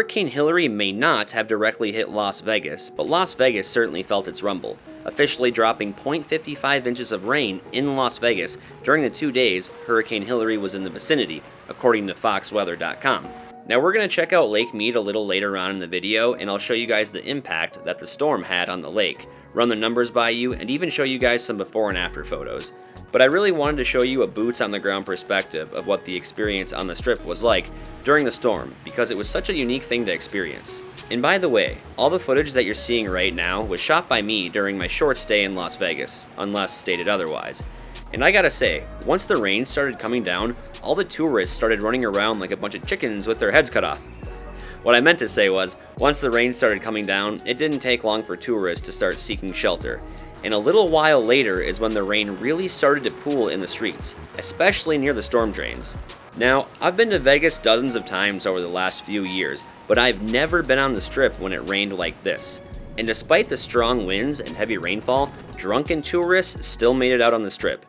Hurricane Hilary may not have directly hit Las Vegas, but Las Vegas certainly felt its rumble, officially dropping 0.55 inches of rain in Las Vegas during the 2 days Hurricane Hilary was in the vicinity, according to foxweather.com. Now we're going to check out Lake Mead a little later on in the video, and I'll show you guys the impact that the storm had on the lake, run the numbers by you, and even show you guys some before and after photos. But I really wanted to show you a boots on the ground perspective of what the experience on the strip was like during the storm, because it was such a unique thing to experience. And by the way, all the footage that you're seeing right now was shot by me during my short stay in Las Vegas, unless stated otherwise. And I gotta say, once the rain started coming down, all the tourists started running around like a bunch of chickens with their heads cut off. What I meant to say was, once the rain started coming down, it didn't take long for tourists to start seeking shelter. And a little while later is when the rain really started to pool in the streets, especially near the storm drains. Now, I've been to Vegas dozens of times over the last few years, but I've never been on the strip when it rained like this. And despite the strong winds and heavy rainfall, drunken tourists still made it out on the strip.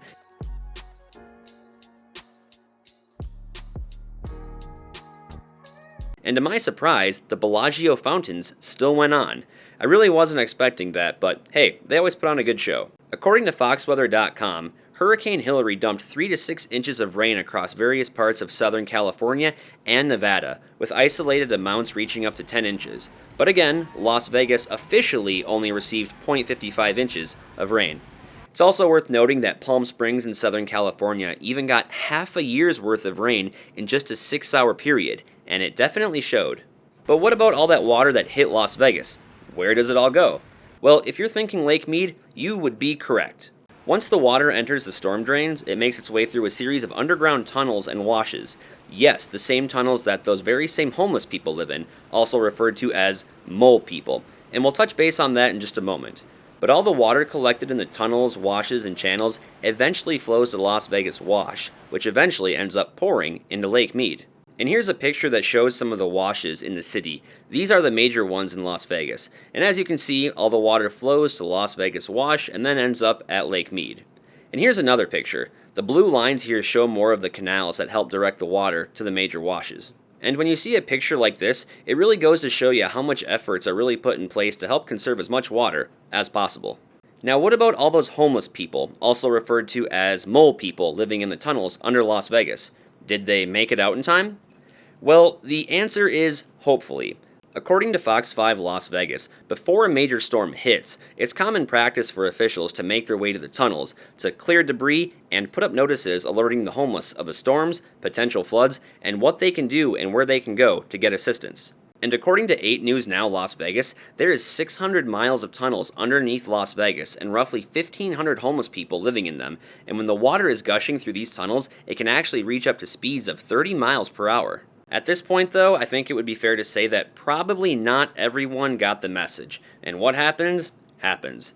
And to my surprise, the Bellagio fountains still went on. I really wasn't expecting that, but hey, they always put on a good show. According to foxweather.com, Hurricane Hilary dumped 3 to 6 inches of rain across various parts of Southern California and Nevada, with isolated amounts reaching up to 10 inches. But again, Las Vegas officially only received 0.55 inches of rain. It's also worth noting that Palm Springs in Southern California even got half a year's worth of rain in just a 6-hour period, and it definitely showed. But what about all that water that hit Las Vegas? Where does it all go? Well, if you're thinking Lake Mead, you would be correct. Once the water enters the storm drains, it makes its way through a series of underground tunnels and washes. Yes, the same tunnels that those very same homeless people live in, also referred to as mole people. And we'll touch base on that in just a moment. But all the water collected in the tunnels, washes, and channels eventually flows to Las Vegas Wash, which eventually ends up pouring into Lake Mead. And here's a picture that shows some of the washes in the city. These are the major ones in Las Vegas. And as you can see, all the water flows to Las Vegas Wash and then ends up at Lake Mead. And here's another picture. The blue lines here show more of the canals that help direct the water to the major washes. And when you see a picture like this, it really goes to show you how much efforts are really put in place to help conserve as much water as possible. Now what about all those homeless people, also referred to as mole people, living in the tunnels under Las Vegas? Did they make it out in time? Well, the answer is hopefully. According to Fox 5 Las Vegas, before a major storm hits, it's common practice for officials to make their way to the tunnels to clear debris and put up notices alerting the homeless of the storms, potential floods, and what they can do and where they can go to get assistance. And according to 8 News Now Las Vegas, there is 600 miles of tunnels underneath Las Vegas and roughly 1,500 homeless people living in them, and when the water is gushing through these tunnels, it can actually reach up to speeds of 30 miles per hour. At this point, though, I think it would be fair to say that probably not everyone got the message, and what happens, happens.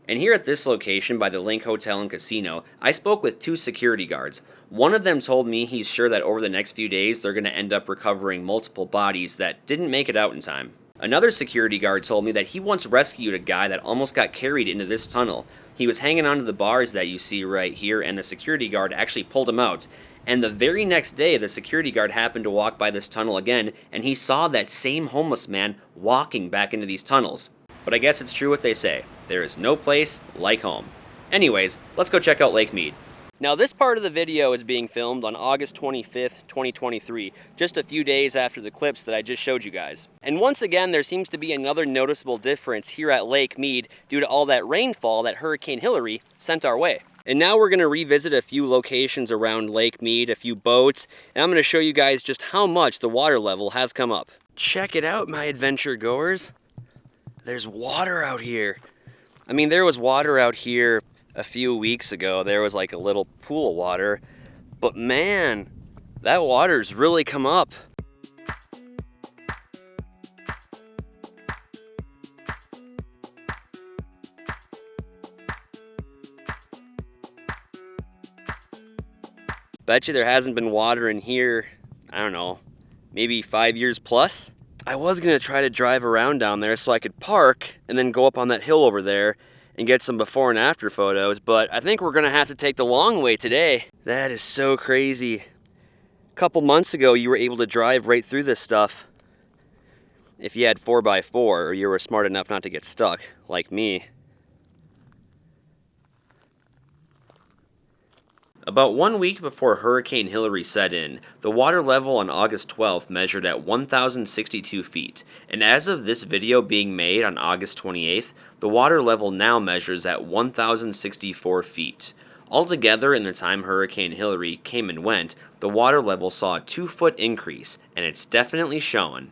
And here at this location by the Linq Hotel and Casino, I spoke with 2 security guards. One of them told me he's sure that over the next few days they're going to end up recovering multiple bodies that didn't make it out in time. Another security guard told me that he once rescued a guy that almost got carried into this tunnel. He was hanging onto the bars that you see right here, and the security guard actually pulled him out. And the very next day, the security guard happened to walk by this tunnel again, and he saw that same homeless man walking back into these tunnels. But I guess it's true what they say. There is no place like home. Anyways, let's go check out Lake Mead. Now this part of the video is being filmed on August 25th, 2023, just a few days after the clips that I just showed you guys. And once again, there seems to be another noticeable difference here at Lake Mead due to all that rainfall that Hurricane Hilary sent our way. And now we're going to revisit a few locations around Lake Mead, a few boats, and I'm going to show you guys just how much the water level has come up. Check it out, my adventure goers. There's water out here. I mean, there was water out here a few weeks ago. There was like a little pool of water, but man, that water's really come up. Bet you there hasn't been water in here, I don't know, maybe 5 years plus? I was gonna try to drive around down there so I could park and then go up on that hill over there and get some before and after photos, but I think we're gonna have to take the long way today. That is so crazy. A couple months ago, you were able to drive right through this stuff. if you had 4x4 or you were smart enough not to get stuck, like me. About 1 week before Hurricane Hilary set in, the water level on August 12th measured at 1,062 feet, and as of this video being made on August 28th, the water level now measures at 1,064 feet. Altogether, in the time Hurricane Hilary came and went, the water level saw a 2-foot increase, and it's definitely showing.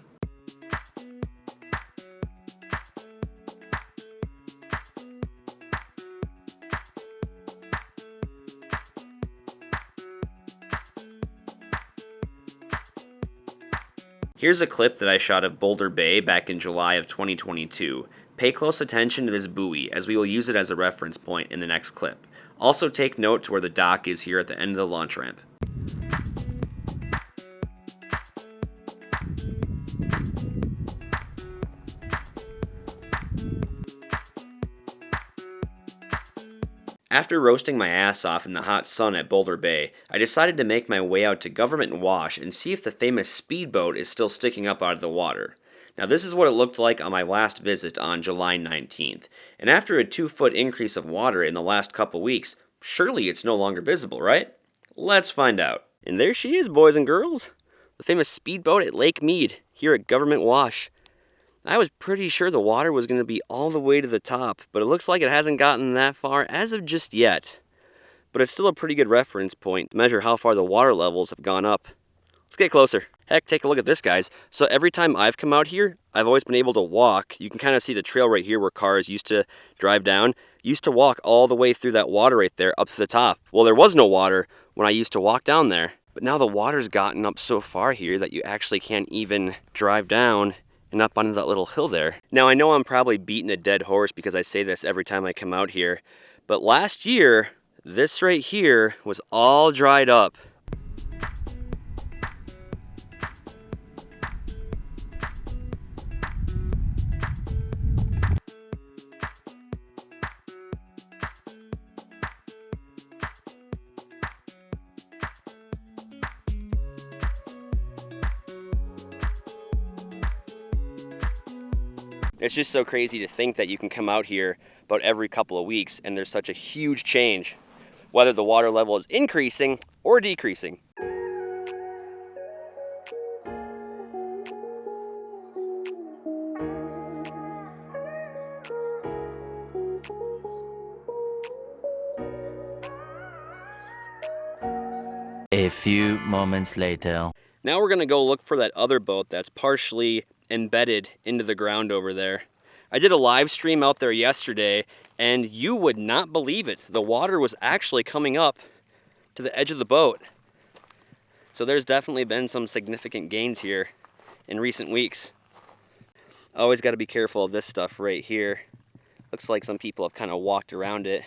Here's a clip that I shot of Boulder Bay back in July of 2022. Pay close attention to this buoy, as we will use it as a reference point in the next clip. Also take note to where the dock is here at the end of the launch ramp. After roasting my ass off in the hot sun at Boulder Bay, I decided to make my way out to Government Wash and see if the famous speedboat is still sticking up out of the water. Now this is what it looked like on my last visit on July 19th, and after a 2-foot increase of water in the last couple weeks, surely it's no longer visible, right? Let's find out. And there she is, boys and girls, the famous speedboat at Lake Mead, here at Government Wash. I was pretty sure the water was going to be all the way to the top, but it looks like it hasn't gotten that far as of just yet. But it's still a pretty good reference point to measure how far the water levels have gone up. Let's get closer. Heck, take a look at this, guys. So every time I've come out here, I've always been able to walk. You can kind of see the trail right here where cars used to drive down. Used to walk all the way through that water right there up to the top. Well, there was no water when I used to walk down there. But now the water's gotten up so far here that you actually can't even drive down and up onto that little hill there. Now I know I'm probably beating a dead horse because I say this every time I come out here, but last year, this right here was all dried up. It's just so crazy to think that you can come out here about every couple of weeks and there's such a huge change, whether the water level is increasing or decreasing. A few moments later. Now we're gonna go look for that other boat that's partially embedded into the ground over there. I did a live stream out there yesterday and you would not believe it. The water was actually coming up to the edge of the boat. So there's definitely been some significant gains here in recent weeks. Always got to be careful of this stuff right here. Looks like some people have kind of walked around it.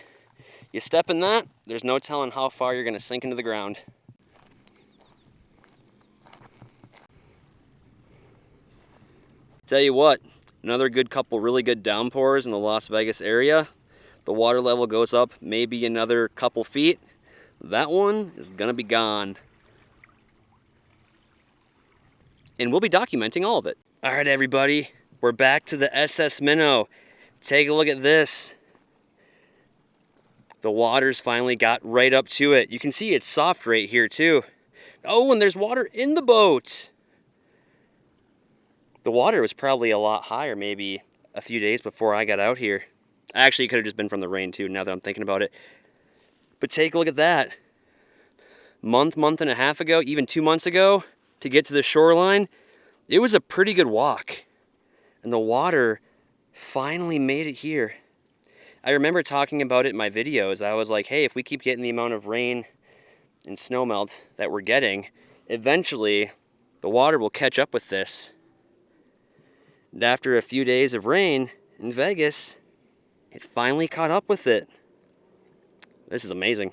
You step in that, there's no telling how far you're going to sink into the ground. Tell you what, another good couple really good downpours in the Las Vegas area. The water level goes up maybe another couple feet. That one is gonna be gone. And we'll be documenting all of it. All right, everybody, we're back to the SS Minnow. Take a look at this. The water's finally got right up to it. You can see it's soft right here too. Oh, and there's water in the boat. The water was probably a lot higher maybe a few days before I got out here. Actually, it could have just been from the rain too, now that I'm thinking about it. But take a look at that. Month and a half ago, even 2 months ago, to get to the shoreline, it was a pretty good walk. And the water finally made it here. I remember talking about it in my videos. I was like, hey, if we keep getting the amount of rain and snowmelt that we're getting, eventually the water will catch up with this. And after a few days of rain in Vegas, it finally caught up with it. This is amazing.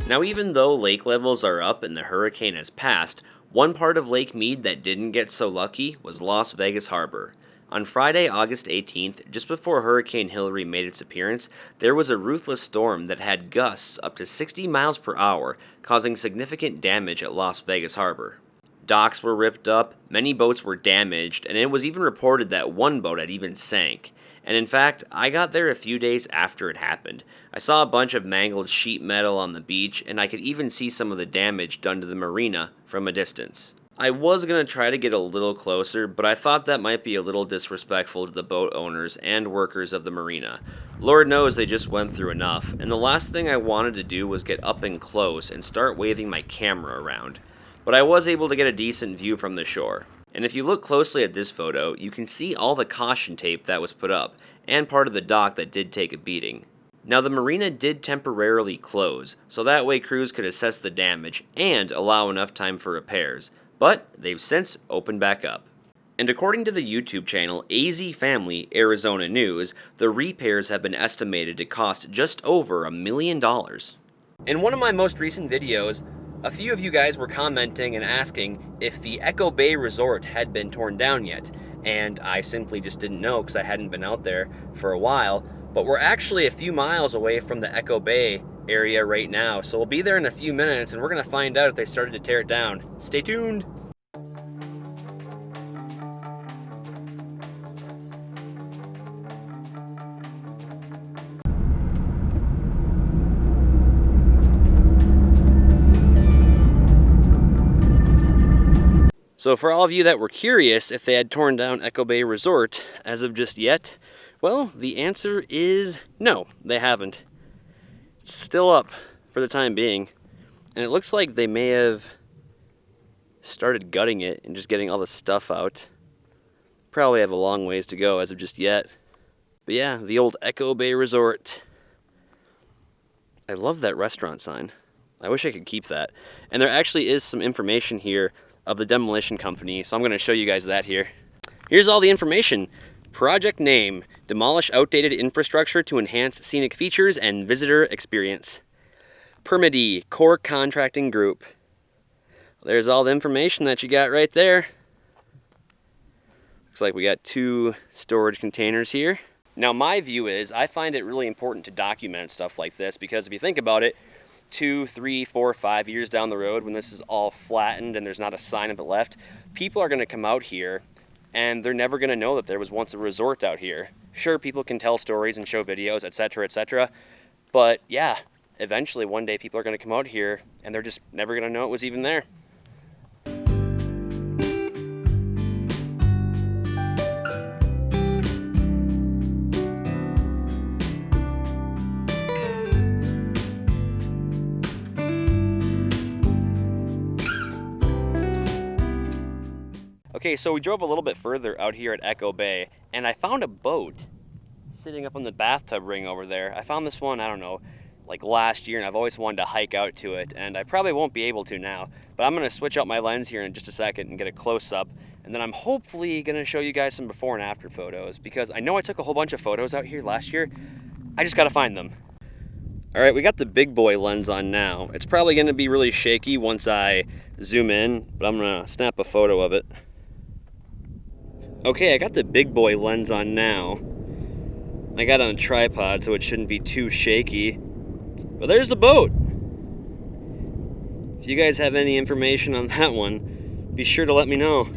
Now, even though lake levels are up and the hurricane has passed, one part of Lake Mead that didn't get so lucky was Las Vegas Harbor. On Friday, August 18th, just before Hurricane Hilary made its appearance, there was a ruthless storm that had gusts up to 60 miles per hour, causing significant damage at Las Vegas Harbor. Docks were ripped up, many boats were damaged, and it was even reported that one boat had even sank. And in fact, I got there a few days after it happened. I saw a bunch of mangled sheet metal on the beach, and I could even see some of the damage done to the Marina from a distance. I was going to try to get a little closer, but I thought that might be a little disrespectful to the boat owners and workers of the Marina. Lord knows they just went through enough, and the last thing I wanted to do was get up and close and start waving my camera around. But I was able to get a decent view from the shore. And if you look closely at this photo, you can see all the caution tape that was put up, and part of the dock that did take a beating. Now, the marina did temporarily close, so that way crews could assess the damage and allow enough time for repairs, but they've since opened back up. And according to the YouTube channel AZ Family Arizona News, the repairs have been estimated to cost just over $1 million. In one of my most recent videos, a few of you guys were commenting and asking if the Echo Bay Resort had been torn down yet, and I simply just didn't know because I hadn't been out there for a while, but we're actually a few miles away from the Echo Bay area right now, so we'll be there in a few minutes and we're going to find out if they started to tear it down. Stay tuned! So for all of you that were curious if they had torn down Echo Bay Resort as of just yet, well, the answer is no, they haven't. It's still up for the time being, and it looks like they may have started gutting it and just getting all the stuff out. Probably have a long ways to go as of just yet. But yeah, the old Echo Bay Resort. I love that restaurant sign. I wish I could keep that. And there actually is some information here of the demolition company, so I'm going to show you guys that here. Here's all the information. Project name: demolish outdated infrastructure to enhance scenic features and visitor experience. Permittee: core contracting group. There's all the information that you got right there. Looks like we got 2 storage containers here. Now my view is, I find it really important to document stuff like this, because if you think about it, 2, 3, 4, 5 years down the road, when this is all flattened and there's not a sign of it left, people are going to come out here and they're never going to know that there was once a resort out here. Sure, people can tell stories and show videos, etc., but yeah, eventually one day people are going to come out here and they're just never going to know it was even there. Okay, so we drove a little bit further out here at Echo Bay, and I found a boat sitting up on the bathtub ring over there. I found this one, I don't know, like last year, and I've always wanted to hike out to it, and I probably won't be able to now, but I'm going to switch out my lens here in just a second and get a close-up, and then I'm hopefully going to show you guys some before and after photos, because I know I took a whole bunch of photos out here last year. I just got to find them. Alright, we got the big boy lens on now. It's probably going to be really shaky once I zoom in, but I'm going to snap a photo of it. Okay, I got the big boy lens on now. I got it on a tripod, so it shouldn't be too shaky. But there's the boat. If you guys have any information on that one, be sure to let me know.